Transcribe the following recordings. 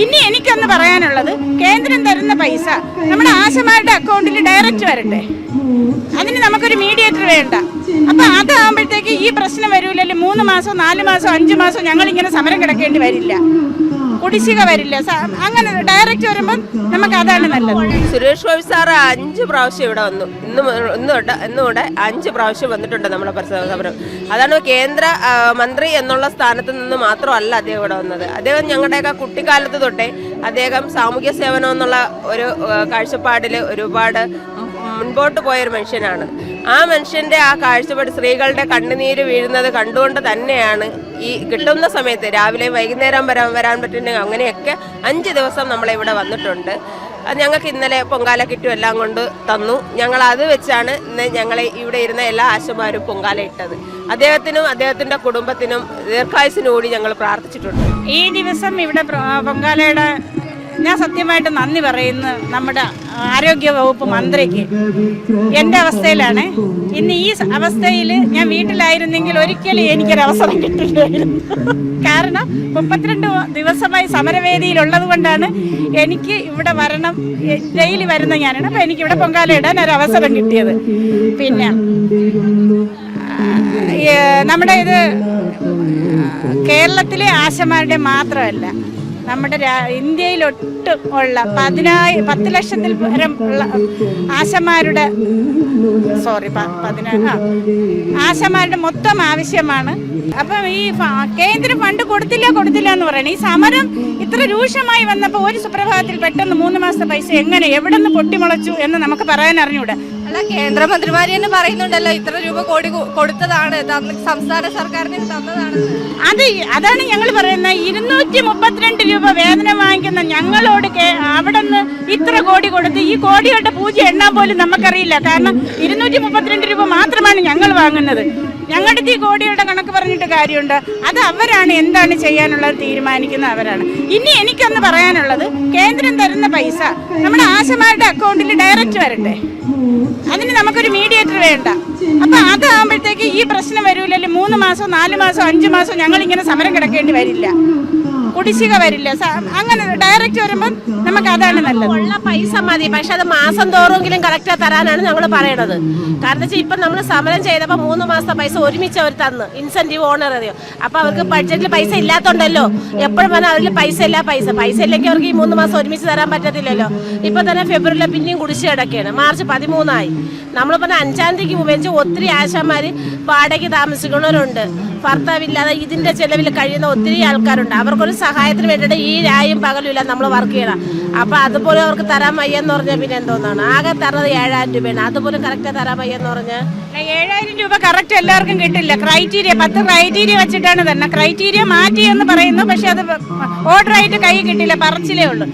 ഇനി എനിക്കൊന്ന് പറയാനുള്ളത്, കേന്ദ്രം തരുന്ന പൈസ നമ്മുടെ ആശമാരുടെ അക്കൗണ്ടിൽ ഡയറക്റ്റ് വരട്ടെ. അതിന് നമുക്കൊരു മീഡിയേറ്റർ വേണ്ട. അപ്പൊ അതാകുമ്പോഴത്തേക്ക് ഈ പ്രശ്നം വരൂലല്ലോ. 3 മാസം 4 മാസം 5 മാസം ഞങ്ങളിങ്ങനെ സമരം കിടക്കേണ്ടി വരില്ല, കുടിശ്ശിക വരില്ല. അങ്ങനെ ഡയറക്റ്റ് വരുമ്പോൾ നമുക്ക് അതാണ് നല്ലത്. സുരേഷ് ഗോപി സാറ് 5 പ്രാവശ്യം ഇവിടെ വന്നു. ഇന്നുകൂടെ 5 പ്രാവശ്യം വന്നിട്ടുണ്ട് നമ്മുടെ സമരം. അതാണ് കേന്ദ്ര മന്ത്രി എന്നുള്ള സ്ഥാനത്ത് നിന്ന് മാത്രമല്ല അദ്ദേഹം ഇവിടെ വന്നത്. അദ്ദേഹം ഞങ്ങളുടെയൊക്കെ കുട്ടിക്കാലത്ത് തൊട്ടേ അദ്ദേഹം സാമൂഹ്യ സേവനം എന്നുള്ള ഒരു കാഴ്ചപ്പാടിൽ ഒരുപാട് മുൻപോട്ട് പോയൊരു മനുഷ്യനാണ്. ആ മനുഷ്യൻ്റെ ആ കാഴ്ചപ്പാട്, സ്ത്രീകളുടെ കണ്ണുനീര് വീഴുന്നത് കണ്ടുകൊണ്ട് തന്നെയാണ് ഈ കിട്ടുന്ന സമയത്ത് രാവിലെ വൈകുന്നേരം വരാൻ പറ്റുന്ന അങ്ങനെയൊക്കെ 5 ദിവസം നമ്മളിവിടെ വന്നിട്ടുണ്ട്. ഞങ്ങൾക്ക് ഇന്നലെ പൊങ്കാല കിറ്റും എല്ലാം കൊണ്ട് തന്നു. ഞങ്ങൾ അത് വെച്ചാണ് ഇന്ന് ഞങ്ങളെ ഇവിടെ ഇരുന്ന എല്ലാ ആശമാരും പൊങ്കാല ഇട്ടത്. അദ്ദേഹത്തിനും അദ്ദേഹത്തിൻ്റെ കുടുംബത്തിനും ദീർഘായുസിനും കൂടി ഞങ്ങൾ പ്രാർത്ഥിച്ചിട്ടുണ്ട്. ഈ ദിവസം ഇവിടെ പൊങ്കാലയുടെ ഞാൻ സത്യമായിട്ട് നന്ദി പറയുന്നു നമ്മുടെ ആരോഗ്യ വകുപ്പ് മന്ത്രിക്ക്. എൻ്റെ അവസ്ഥയിലാണ് ഇന്ന് ഈ അവസ്ഥയിൽ ഞാൻ വീട്ടിലായിരുന്നെങ്കിൽ ഒരിക്കലും എനിക്കൊരവസരം കിട്ടില്ലായിരുന്നു. കാരണം 32 ദിവസമായി സമരവേദിയിലുള്ളത് കൊണ്ടാണ് എനിക്ക് ഇവിടെ വരണം, ഡെയിലി വരുന്ന ഞാനാണ്. അപ്പം എനിക്കിവിടെ പൊങ്കാല ഇടാൻ ഒരു അവസരം കിട്ടിയത്. പിന്നെ നമ്മുടെ ഇത് കേരളത്തിലെ ആശമാരുടെ മാത്രമല്ല, നമ്മുടെ ഇന്ത്യയിലൊട്ടും ഉള്ള 10 ലക്ഷത്തിൽ പരം ഉള്ള ആശമാരുടെ ആശമാരുടെ മൊത്തം ആവശ്യമാണ്. അപ്പം ഈ കേന്ദ്ര ഫണ്ട് കൊടുത്തില്ല എന്ന് പറയണം. ഈ സമരം ഇത്ര രൂക്ഷമായി വന്നപ്പോൾ ഒരു സുപ്രഭാതത്തിൽ പെട്ടെന്ന് 3 മാസത്തെ പൈസ എവിടെ നിന്ന് പൊട്ടിമുളച്ചു എന്ന് നമുക്ക് പറയാൻ അറിഞ്ഞൂടെ. അല്ല, കേന്ദ്രമന്ത്രിമാര് തന്നെ പറയുന്നുണ്ടല്ലോ ഇത്ര രൂപ കോടി കൊടുത്തതാണ്, സംസ്ഥാന സർക്കാരിന് തന്നതാണ്. അതാണ് ഞങ്ങൾ പറയുന്നത്. 232 രൂപ വേതനം വാങ്ങിക്കുന്ന ഞങ്ങളോട് അവിടെ നിന്ന് ഇത്ര കോടി കൊടുത്ത് ഈ കോടിയുടെ പൂജ എണ്ണാൻ പോലും നമുക്കറിയില്ല. കാരണം 232 രൂപ മാത്രമാണ് ഞങ്ങൾ വാങ്ങുന്നത്. ഞങ്ങളുടെ ഈ കോടിയുടെ കണക്ക് പറഞ്ഞിട്ട് കാര്യമുണ്ട്. അത് അവരാണ് എന്താണ് ചെയ്യാനുള്ളത് തീരുമാനിക്കുന്നത്, അവരാണ്. ഇനി എനിക്കൊന്ന് പറയാനുള്ളത്, കേന്ദ്രം തരുന്ന പൈസ നമ്മുടെ ആശമാരുടെ അക്കൗണ്ടിൽ ഡയറക്റ്റ് വരട്ടെ. അതിന് നമുക്കൊരു മീഡിയേറ്റർ വേണ്ട. അപ്പൊ അതാകുമ്പോഴത്തേക്ക് ഈ പ്രശ്നം വരൂലല്ലോ. 3 മാസം 4 മാസം 5 മാസം ഞങ്ങളിങ്ങനെ സമരം കിടക്കേണ്ടി വരില്ല, കുടിശ്ശിക വരില്ല. അങ്ങനെ ഡയറക്റ്റ് വരുമ്പോൾ നമുക്ക് അതാണ് നല്ലത്. ഉള്ള പൈസ മതി, പക്ഷെ അത് മാസം തോറുമെങ്കിലും കറക്റ്റ് തരാനാണ് ഞങ്ങൾ പറയണത്. കാരണം വെച്ചാൽ ഇപ്പം നമ്മൾ സമരം ചെയ്തപ്പോൾ 3 മാസത്തെ പൈസ ഒരുമിച്ച് അവർ തന്നു, ഇൻസെന്റീവ് ഓണർ അറിയോ. അപ്പൊ അവർക്ക് ബഡ്ജറ്റിൽ പൈസ ഇല്ലാത്തോണ്ടല്ലോ എപ്പോഴും പറഞ്ഞാൽ അവരിൽ പൈസ ഇല്ലെങ്കിൽ അവർക്ക് ഈ 3 മാസം ഒരുമിച്ച് തരാൻ പറ്റത്തില്ലല്ലോ. ഇപ്പൊ തന്നെ ഫെബ്രുവരിയിൽ പിന്നെയും കുടിശ്ശിക കിടക്കുകയാണ്. മാർച്ച് 13 നമ്മൾ പറഞ്ഞ 5-ാം തീയതിക്ക് ഉപയോഗിച്ച് ഒത്തിരി ആശാമാര് വാടകയ്ക്ക് താമസിക്കുന്നവരുണ്ട്, ഭർത്താവില്ലാതെ ഇതിന്റെ ചെലവിൽ കഴിയുന്ന ഒത്തിരി ആൾക്കാരുണ്ട്. അവർക്കൊരു സഹായത്തിന് വേണ്ടിയിട്ട് ഈ രായും പകലും ഇല്ല നമ്മൾ വർക്ക് ചെയ്യണം. അപ്പൊ അതുപോലെ അവർക്ക് തരാൻ വയ്യെന്ന് പറഞ്ഞാൽ പിന്നെ എന്തോന്നാണ്. ആകെ തരുന്നത് 7000 രൂപയാണ്. അതുപോലും കറക്റ്റ് തരാൻ വയ്യെന്ന് പറഞ്ഞാൽ 7000 രൂപ കറക്റ്റ് എല്ലാവർക്കും കിട്ടില്ല. 10 ക്രൈറ്റീരിയ വെച്ചിട്ടാണ് തന്നെ. ക്രൈറ്റീരിയ മാറ്റി എന്ന് പറയുന്നു, പക്ഷെ അത് ഓർഡറായിട്ട് കൈ കിട്ടില്ല, പറച്ചിലേ ഉള്ളൂ.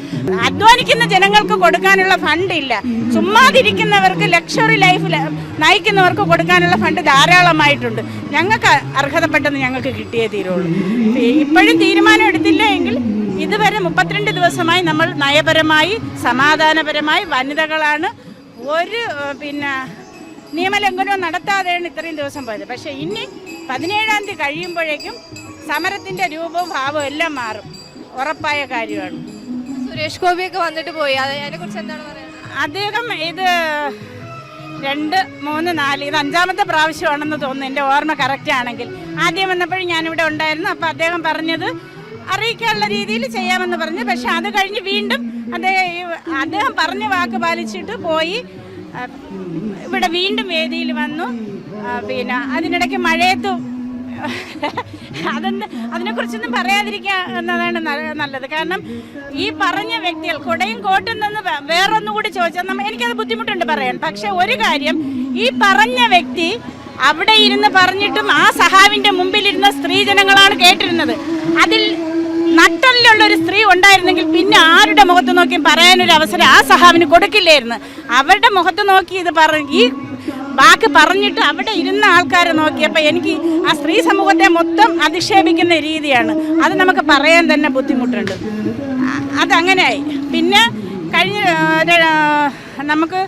അധ്വാനിക്കുന്ന ജനങ്ങൾക്ക് കൊടുക്കാനുള്ള ഫണ്ട് ഇല്ല. ചുമ്മാതിരിക്കുന്നവർക്ക് ലക്ഷറി ലൈഫ് നയിക്കുന്നവർക്ക് കൊടുക്കാനുള്ള ഫണ്ട് ധാരാളമായിട്ടുണ്ട്. ഞങ്ങൾക്ക് അർഹതപ്പെട്ടെന്ന് ഞങ്ങൾക്ക് കിട്ടിയേ തീരുള്ളൂ. ഇപ്പോഴും തീരുമാനം എടുത്തില്ല എങ്കിൽ ഇതുവരെ 32 ദിവസമായി നമ്മൾ നയപരമായി സമാധാനപരമായി വനിതകളാണ് ഒരു നിയമലംഘനവും നടത്താതെയാണ് ഇത്രയും ദിവസം പോയത്. പക്ഷേ ഇനി 17-ാം തീയതി കഴിയുമ്പോഴേക്കും സമരത്തിൻ്റെ രൂപവും ഭാവവും എല്ലാം മാറും, ഉറപ്പായ കാര്യമാണ്. സുരേഷ് ഗോപിയൊക്കെ വന്നിട്ട് പോയി, അതിനെ കുറിച്ച് എന്താണ് പറയുന്നത്? അദ്ദേഹം ഇത് 2, 3, 4 ഇത് 5-ാമത്തെ പ്രാവശ്യമാണെന്ന് തോന്നുന്നു, എൻ്റെ ഓർമ്മ കറക്റ്റ് ആണെങ്കിൽ. ആദ്യം വന്നപ്പോഴും ഞാനിവിടെ ഉണ്ടായിരുന്നു. അപ്പോൾ അദ്ദേഹം പറഞ്ഞത് അറിയിക്കാനുള്ള രീതിയിൽ ചെയ്യാമെന്ന് പറഞ്ഞു. പക്ഷെ അത് കഴിഞ്ഞ് വീണ്ടും അദ്ദേഹം പറഞ്ഞ വാക്ക് പാലിച്ചിട്ട് പോയി. ഇവിടെ വീണ്ടും വേദിയിൽ വന്നു. അതിനിടയ്ക്ക് മഴയത്തും അതിനെക്കുറിച്ചൊന്നും പറയാതിരിക്കുക എന്നതാണ് നല്ലത്. കാരണം ഈ പറഞ്ഞ വ്യക്തികൾ കൊടയും കോട്ടും നിന്ന് വേറൊന്നുകൂടി ചോദിച്ചാൽ എനിക്കത് ബുദ്ധിമുട്ടുണ്ട് പറയാൻ. പക്ഷെ ഒരു കാര്യം, ഈ പറഞ്ഞ വ്യക്തി അവിടെ ഇരുന്ന് പറഞ്ഞിട്ടും ആ സഹാവിന്റെ മുമ്പിലിരുന്ന സ്ത്രീജനങ്ങളാണ് കേട്ടിരുന്നത്. അതിൽ നട്ടലിലുള്ള ഒരു സ്ത്രീ ഉണ്ടായിരുന്നെങ്കിൽ പിന്നെ ആരുടെ മുഖത്ത് നോക്കിയും പറയാനൊരു അവസരം ആ സഹാവിന് കൊടുക്കില്ലായിരുന്നു. അവരുടെ മുഖത്ത് നോക്കി ഈ വാക്ക് പറഞ്ഞിട്ട് അവിടെ ഇരുന്ന ആൾക്കാരെ നോക്കിയപ്പോൾ എനിക്ക് ആ സ്ത്രീ സമൂഹത്തെ മൊത്തം അധിക്ഷേപിക്കുന്ന രീതിയാണ്. അത് നമുക്ക് പറയാൻ തന്നെ ബുദ്ധിമുട്ടുണ്ട്. അതങ്ങനെയായി. പിന്നെ നമുക്ക്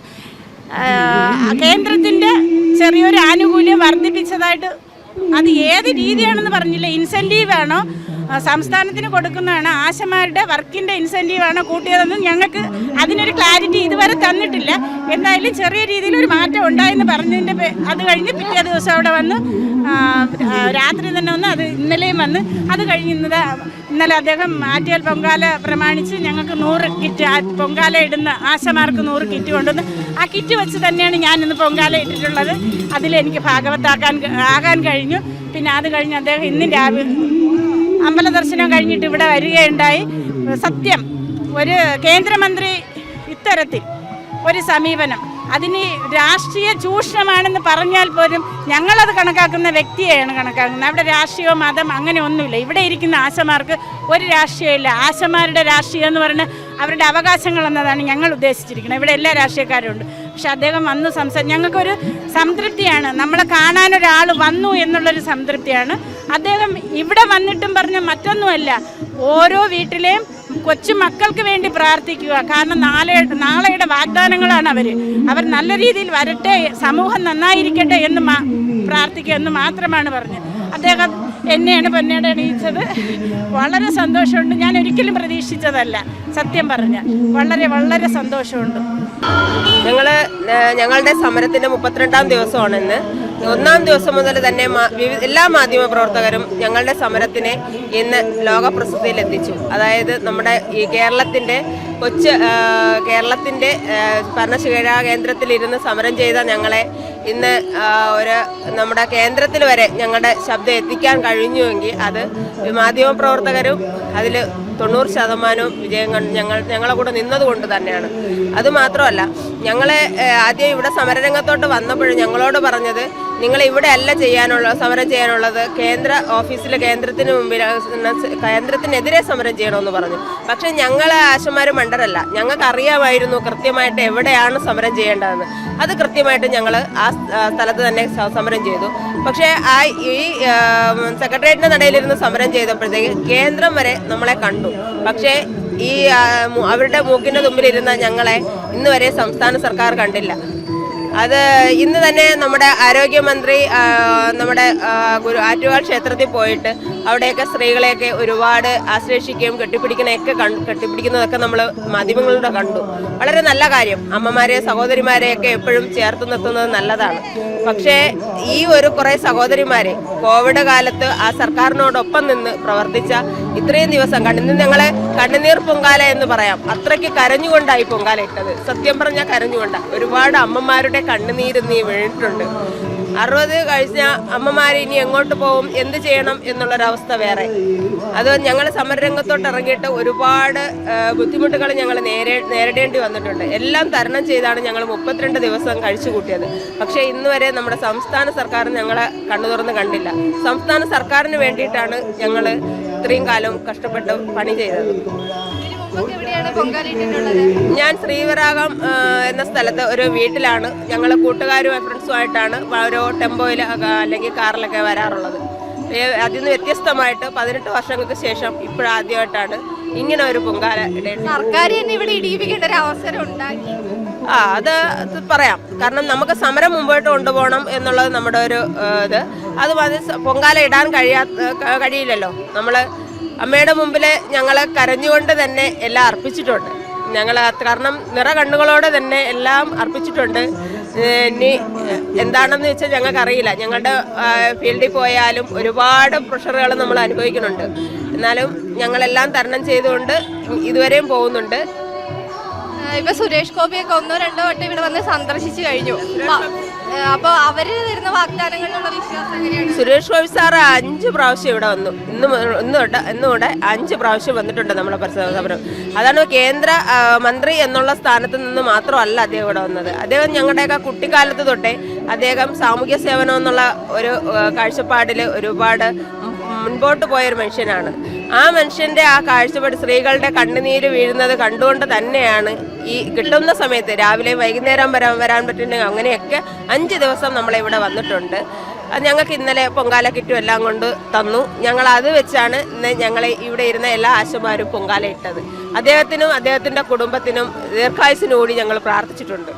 കേന്ദ്രത്തിൻ്റെ ചെറിയൊരു ആനുകൂല്യം വർദ്ധിപ്പിച്ചതായിട്ട്, അത് ഏത് രീതിയാണെന്ന് പറഞ്ഞില്ല. ഇൻസെൻറ്റീവ് ആണോ സംസ്ഥാനത്തിന് കൊടുക്കുന്നതാണ്, ആശമാരുടെ വർക്കിൻ്റെ ഇൻസെൻറ്റീവാണ് കൂട്ടിയതെന്ന് ഞങ്ങൾക്ക് അതിനൊരു ക്ലാരിറ്റി ഇതുവരെ തന്നിട്ടില്ല. എന്തായാലും ചെറിയ രീതിയിൽ ഒരു മാറ്റം ഉണ്ടായെന്ന് പറഞ്ഞതിൻ്റെ അത് കഴിഞ്ഞ് പിറ്റേ ദിവസം അവിടെ വന്ന് രാത്രി തന്നെ വന്ന് അത് ഇന്നലെയും വന്ന് അത് കഴിഞ്ഞ് ഇന്നലെ അദ്ദേഹം ആറ്റുകാൽ പൊങ്കാല പ്രമാണിച്ച് ഞങ്ങൾക്ക് 100 കിറ്റ് പൊങ്കാല ഇടുന്ന ആശമാർക്ക് 100 കിറ്റ് കൊണ്ടുവന്ന് ആ കിറ്റ് വെച്ച് തന്നെയാണ് ഞാനിന്ന് പൊങ്കാല ഇട്ടിട്ടുള്ളത്. അതിലെനിക്ക് ആകാൻ കഴിഞ്ഞു. പിന്നെ അത് കഴിഞ്ഞ് അദ്ദേഹം ഇന്നും രാവിലെ അമ്പല ദർശനം കഴിഞ്ഞിട്ട് ഇവിടെ വരികയുണ്ടായി. സത്യം, ഒരു കേന്ദ്രമന്ത്രി ഇത്തരത്തിൽ ഒരു സമീപനം അതിന് രാഷ്ട്രീയ ചൂഷണമാണെന്ന് പറഞ്ഞാൽ പോലും ഞങ്ങളത് കണക്കാക്കുന്ന വ്യക്തിയെയാണ് കണക്കാക്കുന്നത്. അവിടെ രാഷ്ട്രീയമോ മതം അങ്ങനെ ഒന്നുമില്ല. ഇവിടെ ഇരിക്കുന്ന ആശമാർക്ക് ഒരു രാഷ്ട്രീയമില്ല. ആശമാരുടെ രാഷ്ട്രീയം എന്ന് പറഞ്ഞാൽ അവരുടെ അവകാശങ്ങൾ എന്നതാണ് ഞങ്ങൾ ഉദ്ദേശിച്ചിരിക്കുന്നത്. ഇവിടെ എല്ലാ രാഷ്ട്രീയക്കാരും ഉണ്ട്. പക്ഷെ അദ്ദേഹം വന്ന് ഞങ്ങൾക്കൊരു സംതൃപ്തിയാണ്. നമ്മളെ കാണാനൊരാൾ വന്നു എന്നുള്ളൊരു സംതൃപ്തിയാണ്. അദ്ദേഹം ഇവിടെ വന്നിട്ടും പറഞ്ഞ മറ്റൊന്നുമല്ല, ഓരോ വീട്ടിലെയും കൊച്ചു മക്കൾക്ക് വേണ്ടി പ്രാർത്ഥിക്കുക. കാരണം നാളെയുടെ വാഗ്ദാനങ്ങളാണ് അവർ നല്ല രീതിയിൽ വരട്ടെ, സമൂഹം നന്നായിരിക്കട്ടെ എന്ന് പ്രാർത്ഥിക്കുക എന്ന് മാത്രമാണ് പറഞ്ഞത്. അദ്ദേഹം എന്നെയാണ് പൊന്നേടെ അണിയിച്ചത്. വളരെ സന്തോഷമുണ്ട്. ഞാൻ ഒരിക്കലും പ്രതീക്ഷിച്ചതല്ല, സത്യം പറഞ്ഞ വളരെ വളരെ സന്തോഷമുണ്ട്. ഞങ്ങളുടെ സമരത്തിൻ്റെ 32ാം ദിവസമാണ് ഇന്ന്. 1ാം ദിവസം മുതൽ തന്നെ എല്ലാ മാധ്യമ പ്രവർത്തകരും ഞങ്ങളുടെ സമരത്തിനെ ഇന്ന് ലോകപ്രസിദ്ധിയിലെത്തിച്ചു. അതായത് നമ്മുടെ ഈ കേരളത്തിൻ്റെ ഭരണശിക്ഷാ കേന്ദ്രത്തിലിരുന്ന് സമരം ചെയ്ത ഞങ്ങളെ ഇന്ന് നമ്മുടെ കേന്ദ്രത്തിൽ വരെ ഞങ്ങളുടെ ശബ്ദം എത്തിക്കാൻ കഴിഞ്ഞുവെങ്കിൽ അത് മാധ്യമപ്രവർത്തകരും അതിൽ 90% വിജയം ഞങ്ങളെ കൂടെ നിന്നതുകൊണ്ട് തന്നെയാണ്. അതുമാത്രമല്ല, ഞങ്ങളെ ആദ്യം ഇവിടെ സമരരംഗത്തോട്ട് വന്നപ്പോഴും ഞങ്ങളോട് പറഞ്ഞത്, നിങ്ങൾ ഇവിടെ അല്ല സമരം ചെയ്യാനുള്ളത്, കേന്ദ്ര ഓഫീസിലെ കേന്ദ്രത്തിനെതിരെ സമരം ചെയ്യണമെന്ന് പറഞ്ഞു. പക്ഷെ ഞങ്ങൾ ആശമാർ മണ്ടരല്ല. ഞങ്ങൾക്ക് അറിയാമായിരുന്നു കൃത്യമായിട്ട് എവിടെയാണ് സമരം ചെയ്യേണ്ടതെന്ന്. അത് കൃത്യമായിട്ട് ഞങ്ങൾ ആ സ്ഥലത്ത് തന്നെ സമരം ചെയ്തു. പക്ഷേ ഈ സെക്രട്ടേറിയറ്റിൻ്റെ നടയിലിരുന്ന് സമരം ചെയ്തപ്പോഴത്തേക്ക് കേന്ദ്രം വരെ നമ്മളെ കണ്ടു. പക്ഷേ ഈ അവരുടെ മൂക്കിൻ്റെ തുമ്പിലിരുന്ന ഞങ്ങളെ ഇന്ന് വരെ സംസ്ഥാന സർക്കാർ കണ്ടില്ല. അത് ഇന്ന് തന്നെ നമ്മുടെ ആരോഗ്യമന്ത്രി നമ്മുടെ ആറ്റുകാൽ ക്ഷേത്രത്തിൽ പോയിട്ട് അവിടെയൊക്കെ സ്ത്രീകളെയൊക്കെ ഒരുപാട് ആശ്ലേഷിക്കുകയും കെട്ടിപ്പിടിക്കുന്നതൊക്കെ നമ്മൾ മാധ്യമങ്ങളിലൂടെ കണ്ടു. വളരെ നല്ല കാര്യം. അമ്മമാരെ സഹോദരിമാരെയൊക്കെ എപ്പോഴും ചേർത്ത് നിർത്തുന്നത് നല്ലതാണ്. പക്ഷേ ഈ കുറേ സഹോദരിമാരെ കോവിഡ് കാലത്ത് ആ സർക്കാരിനോടൊപ്പം നിന്ന് പ്രവർത്തിച്ച ഇത്രയും ദിവസം ഇന്ന് ഞങ്ങളെ കണ്ണുനീർ പൊങ്കാല എന്ന് പറയാം. അത്രയ്ക്ക് കരഞ്ഞുകൊണ്ടായി പൊങ്കാല ഇട്ടത്. സത്യം പറഞ്ഞാൽ കരഞ്ഞുകൊണ്ടാണ്. ഒരുപാട് അമ്മമാരുടെ കണ്ണുനീര് വീണിട്ടുണ്ട്. 60 കഴിഞ്ഞ അമ്മമാർ ഇനി എങ്ങോട്ട് പോകും, എന്ത് ചെയ്യണം എന്നുള്ളൊരവസ്ഥ വേറെ. അത് ഞങ്ങൾ സമരരംഗത്തോട്ട് ഇറങ്ങിയിട്ട് ഒരുപാട് ബുദ്ധിമുട്ടുകൾ ഞങ്ങൾ നേരിടേണ്ടി വന്നിട്ടുണ്ട്. എല്ലാം തരണം ചെയ്താണ് ഞങ്ങൾ 32 ദിവസം കഴിച്ചു കൂട്ടിയത്. പക്ഷേ ഇന്ന് വരെ നമ്മുടെ സംസ്ഥാന സർക്കാർ ഞങ്ങളെ കണ്ണു തുറന്ന് കണ്ടില്ല. സംസ്ഥാന സർക്കാരിന് വേണ്ടിയിട്ടാണ് ഞങ്ങൾ ഇത്രയും കാലം കഷ്ടപ്പെട്ട് പണി ചെയ്തത്. ഞാൻ ശ്രീവരാഗം എന്ന സ്ഥലത്ത് ഒരു വീട്ടിലാണ്. ഞങ്ങൾ കൂട്ടുകാരും ഫ്രണ്ട്സുമായിട്ടാണ് ഓരോ ടെമ്പോയിൽ അല്ലെങ്കിൽ കാറിലൊക്കെ വരാറുള്ളത്. അതിൽ നിന്ന് വ്യത്യസ്തമായിട്ട് 18 വർഷങ്ങൾക്ക് ശേഷം ഇപ്പോഴാദ്യമായിട്ടാണ് ഇങ്ങനെ ഒരു പൊങ്കാല ഇടേണ്ടത്. അത് പറയാം. കാരണം നമുക്ക് സമരം മുമ്പോട്ട് കൊണ്ടുപോകണം എന്നുള്ളത് നമ്മുടെ ഒരു അത് പൊങ്കാല ഇടാൻ കഴിയില്ലല്ലോ. നമ്മൾ അമ്മയുടെ മുമ്പിൽ ഞങ്ങൾ കരഞ്ഞുകൊണ്ട് തന്നെ എല്ലാം അർപ്പിച്ചിട്ടുണ്ട്. കാരണം നിറകണ്ണുകളോടെ തന്നെ എല്ലാം അർപ്പിച്ചിട്ടുണ്ട്. ഇനി എന്താണെന്ന് വെച്ചാൽ ഞങ്ങൾക്കറിയില്ല. ഞങ്ങളുടെ ഫീൽഡിൽ പോയാലും ഒരുപാട് പ്രഷറുകൾ നമ്മൾ അനുഭവിക്കുന്നുണ്ട്. എന്നാലും ഞങ്ങളെല്ലാം തരണം ചെയ്തുകൊണ്ട് ഇതുവരെയും പോകുന്നുണ്ട്. ഇപ്പൊ സുരേഷ് ഗോപിയൊക്കെ 1-2 വട്ടം ഇവിടെ വന്ന് സന്ദർശിച്ചു കഴിഞ്ഞു. അപ്പൊ അവര് തരുന്ന വാഗ്ദാനങ്ങളിലുള്ള വിശ്വാസം എങ്ങനെയാണ്? സുരേഷ് ഗോപി സാറ് 5 പ്രാവശ്യം ഇവിടെ വന്നു. ഇന്നുകൂടെ 5 പ്രാവശ്യം വന്നിട്ടുണ്ട് നമ്മുടെ സമരം. അതാണ് കേന്ദ്ര മന്ത്രി എന്നുള്ള സ്ഥാനത്ത് നിന്ന് മാത്രമല്ല അദ്ദേഹം ഇവിടെ വന്നത്. അദ്ദേഹം ഞങ്ങളുടെയൊക്കെ കുട്ടിക്കാലത്ത് തൊട്ടേ അദ്ദേഹം സാമൂഹ്യ സേവനം എന്നുള്ള ഒരു കാഴ്ചപ്പാടിൽ ഒരുപാട് മുൻപോട്ട് പോയൊരു മനുഷ്യനാണ്. ആ മനുഷ്യൻ്റെ ആ കാഴ്ചപ്പാട് സ്ത്രീകളുടെ കണ്ണുനീര് വീഴുന്നത് കണ്ടുകൊണ്ട് തന്നെയാണ് ഈ കിട്ടുന്ന സമയത്ത് രാവിലെ വൈകുന്നേരം വരാൻ പറ്റുന്നെങ്കിൽ അങ്ങനെയൊക്കെ 5 ദിവസം നമ്മളിവിടെ വന്നിട്ടുണ്ട്. ഞങ്ങൾക്ക് ഇന്നലെ പൊങ്കാല കിറ്റും എല്ലാം കൊണ്ട് തന്നു. ഞങ്ങൾ അത് വെച്ചാണ് ഇന്ന് ഞങ്ങളെ ഇവിടെ ഇരുന്ന എല്ലാ ആശമാരും പൊങ്കാല ഇട്ടത്. അദ്ദേഹത്തിനും അദ്ദേഹത്തിൻ്റെ കുടുംബത്തിനും ദീർഘായുസിന് കൂടി ഞങ്ങൾ പ്രാർത്ഥിച്ചിട്ടുണ്ട്.